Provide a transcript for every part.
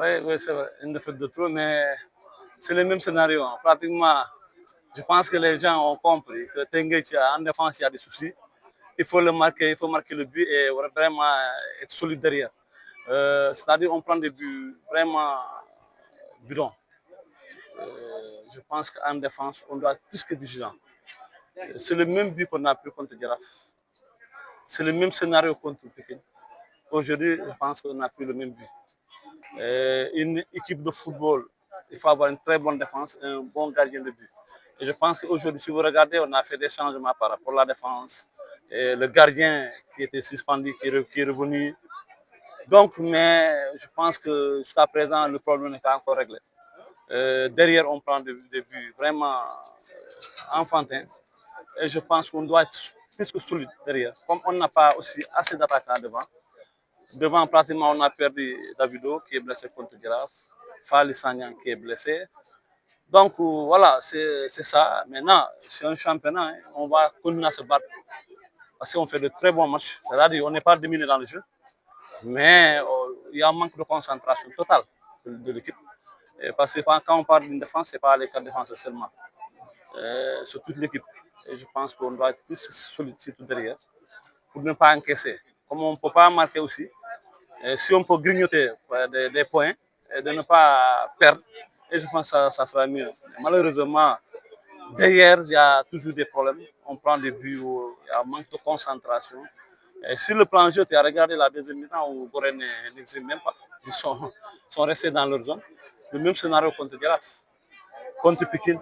Oui, c'est vrai, une défaite de trop, mais c'est le même scénario, hein. Pratiquement, je pense que les gens ont compris que Tenguech, en défense, il y a des soucis. Il faut le marquer, il faut marquer le but et vraiment être solide derrière. C'est-à-dire on prend des buts vraiment bidons. Je pense qu'en défense, on doit être plus que vigilant. C'est le même but qu'on a pris contre Giraffe. C'est le même scénario contre Pékin. Aujourd'hui, je pense qu'on a pris le même but. Une équipe de football, il faut avoir une très bonne défense et un bon gardien de but. Et je pense qu'aujourd'hui, si vous regardez, on a fait des changements par rapport à la défense. Et le gardien qui était suspendu, qui est revenu. Donc, mais je pense que jusqu'à présent, le problème n'est pas encore réglé. Derrière, on prend des buts vraiment enfantins. Et je pense qu'on doit être plus que solide derrière. Comme on n'a pas aussi assez d'attaquants devant. Devant, pratiquement, on a perdu Davido qui est blessé contre Giraffe. Fali Sagnan qui est blessé. Donc voilà, c'est ça. Maintenant, c'est un championnat, hein. On va continuer à se battre parce qu'on fait de très bons matchs. C'est-à-dire qu'on n'est pas dominé dans le jeu, mais il y a un manque de concentration totale de l'équipe. Parce que quand on parle d'une défense, ce n'est pas les quatre défenseurs seulement. C'est toute l'équipe. Et je pense qu'on doit être plus solide surtout derrière pour ne pas encaisser. Comme on ne peut pas marquer aussi, si on peut grignoter des points et de ne pas perdre, et je pense que ça sera mieux. Malheureusement, derrière, il y a toujours des problèmes. On prend des buts, il y a un manque de concentration. Et sur le plan jeu, tu as regardé la deuxième mi-temps où Gorée n'existe même pas. Sont restés dans leur zone. Le même scénario contre Giraffe, contre Pékin.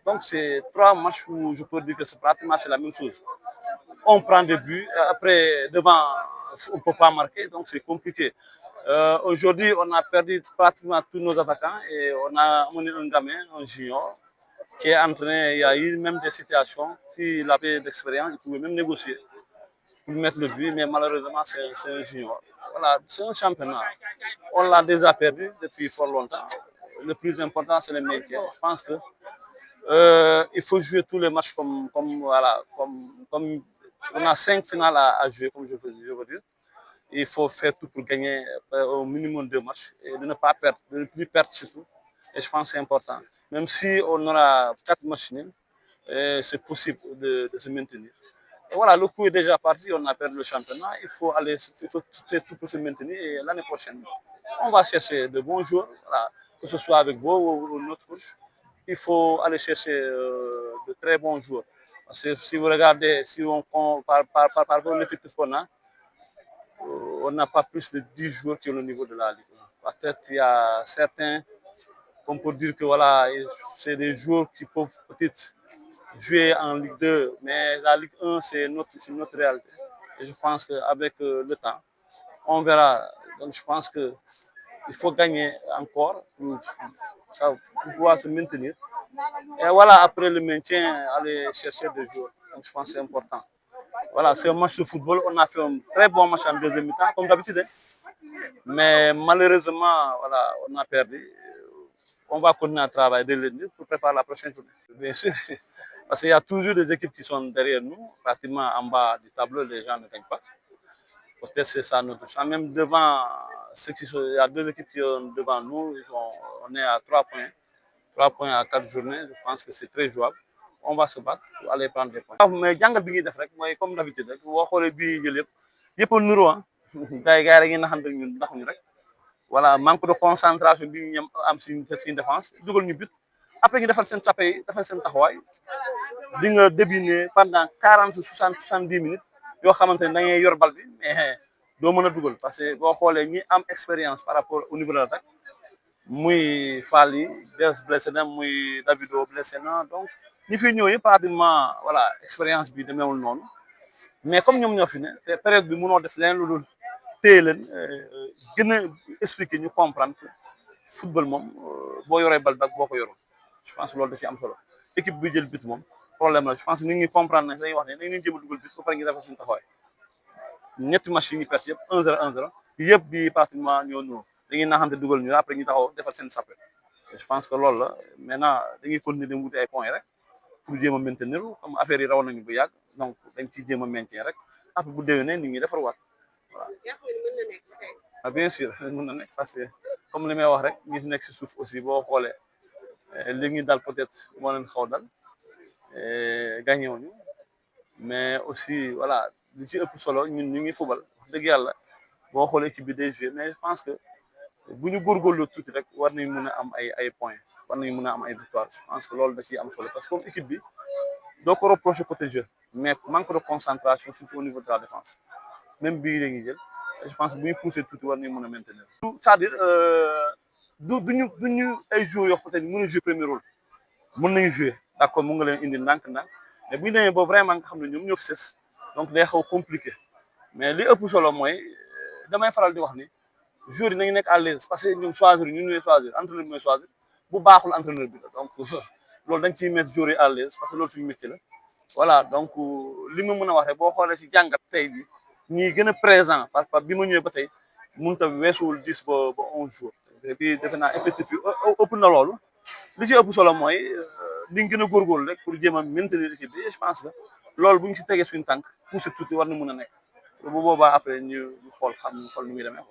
Donc, c'est trois matchs où je peux dire que c'est pratiquement la même chose. On prend des buts, après, devant, on ne peut pas marquer, donc c'est compliqué. Aujourd'hui, on a perdu pratiquement tous nos attaquants et on a amené un gamin, un junior, qui est entraîné. Il y a eu même des situations, s'il avait d'expérience, il pouvait même négocier pour mettre le but, mais malheureusement, c'est un junior. Voilà, c'est un championnat. On l'a déjà perdu depuis fort longtemps. Le plus important, c'est le maintien. Je pense que il faut jouer tous les matchs voilà, comme on a 5 finales à jouer, comme je veux dire. Il faut faire tout pour gagner au minimum 2 matchs et de ne pas perdre, de ne plus perdre surtout. Et je pense que c'est important. Même si on aura 4 matchs nuls, c'est possible de se maintenir. Et voilà, le coup est déjà parti, on a perdu le championnat. Il faut faire tout pour se maintenir. Et l'année prochaine, on va chercher de bons joueurs, voilà, que ce soit avec vous ou notre coach. Il faut aller chercher de très bons joueurs. Parce que si vous regardez, si on par rapport à l'effectif qu'on a, on n'a pas plus de 10 joueurs qui ont le niveau de la Ligue. Peut-être il y a certains qu'on peut dire que voilà, c'est des joueurs qui peuvent peut-être jouer en Ligue 2, mais la Ligue 1, c'est notre réalité. Et je pense qu'avec le temps, on verra. Donc je pense qu'il faut gagner encore pour pouvoir se maintenir. Et voilà, après le maintien, aller chercher des joueurs. Donc je pense que c'est important. Voilà, c'est un match de football. On a fait un très bon match en deuxième mi-temps, comme d'habitude, hein. Mais malheureusement, voilà, on a perdu. On va continuer à travailler dès lundi pour préparer la prochaine journée. Bien sûr, parce qu'il y a toujours des équipes qui sont derrière nous, pratiquement en bas du tableau, les gens ne gagnent pas. Peut-être c'est ça notre chance. Même devant il y a 2 équipes qui sont devant nous, on est à 3 points. 3 points à 4 journées, je pense que c'est très jouable. On va se battre pour aller prendre des points. Mais jàngat bi ñuy def rek mooy comme d'habitude rek boo xoolee bii yi jël yëpp a nuroo ah. gars yi dañuy naxante ak ñun ndax ñu rek. Voilà, manque de concentration bi ñu am suñu défense dugal ñu but. Après ñu defal seen sape yi defal seen taxawaay di nga débiner pendant 40 70 minutes yoo xamante ne da ngay yor bal bi mais doo mën a dugal parce que boo xoolee ñi am expérience par rapport au niveau de l'attaque muy Fally blessé na muy Davido blessé na donc ñi fi ñëw yëpp pratiquement voilà expérience bi demeewul noonu mais comme ñoom ñoo fi ne te période bi mënoo def leneen lu dul téye leen gën a expliquer ñu comprendre que football moom boo yoree bal bak boo ko yorul je pense que loolu da si am solo équipe bi jël but moom problème la je pense que nit ñi comprendre nañ dañuy wax ne dañuy jéem a dugal but ba pare ñu defal suñu taxawaay ñetti match yi ñu perte yëpp 1-0 1-0 yëpp bi pratiquement ñoo ñëw dañuy naxante dugal ñu après ñu taxaw defal seen sappe je pense que loolu la maintenant dañuy continuer dem wuti ay points rek pour jéem a maintenir comme affaire yi raw nañu bu yàgg donc dañ ciy jéem a maintien rek après bu déwénee nit ñi defar waat voilà. ah bien sûr mën na nekk parce que comme li may wax rek ñi fi nekk si suuf aussi boo xoolee li ñu dal peut-être moo leen xaw dal gagné wuñu mais aussi voilà li ci ëpp solo ñun ñu ngi fubal wax dëgg yàlla boo xoolee équipe bi day joué mais je pense que bu ñu góorgóorloo tuuti rek war nañ mën a am ay points war nañ mën a am ay victoires je pense que loolu da ciy am solo parce que comme équipe bi doo ko reproché côté jeu mais manque de concentration surtout au niveau de la défense même bii la ñuy jël je pense que bu ñu poussé tuuti war nañ mën a maintenir. c'est-à-dire du ñu ay joueurs yoo peut-être mën a jouer premier rôle mën nañu jouer d'accord mën nga leen indi ndànk-ndànk mais bu ñu demee ba vraiment nga xam ne ñoom ñoo fi sës donc day xaw compliqué mais li ëpp solo mooy damay faral di wax ni joueurs yi nañu nekk à l'aise parce que ñoom choisir ñun ñooy choisir entraîneur bi mooy choisir bu baaxul entraîneur bi la donc loolu dañ ciy mettre joueurs yi à l'aise parce que loolu suñu métier la voilà donc li ma mën a wax rek boo xoolee ci jàngat tey bi ñi gën a présent par bi ma ñëwee ba tey mënut a weesuwul 10 ba 11 jours et puis defe naa effectif yi ëpp na loolu li ci ëpp solo mooy li ñu gën a góorgóorlu rek pour jéem a maintenir équipe bi je pense que loolu bu ñu ci tegee suñu tànk pousser tuuti war na mën a nekk bu boobaa après ñu xool nu muy demee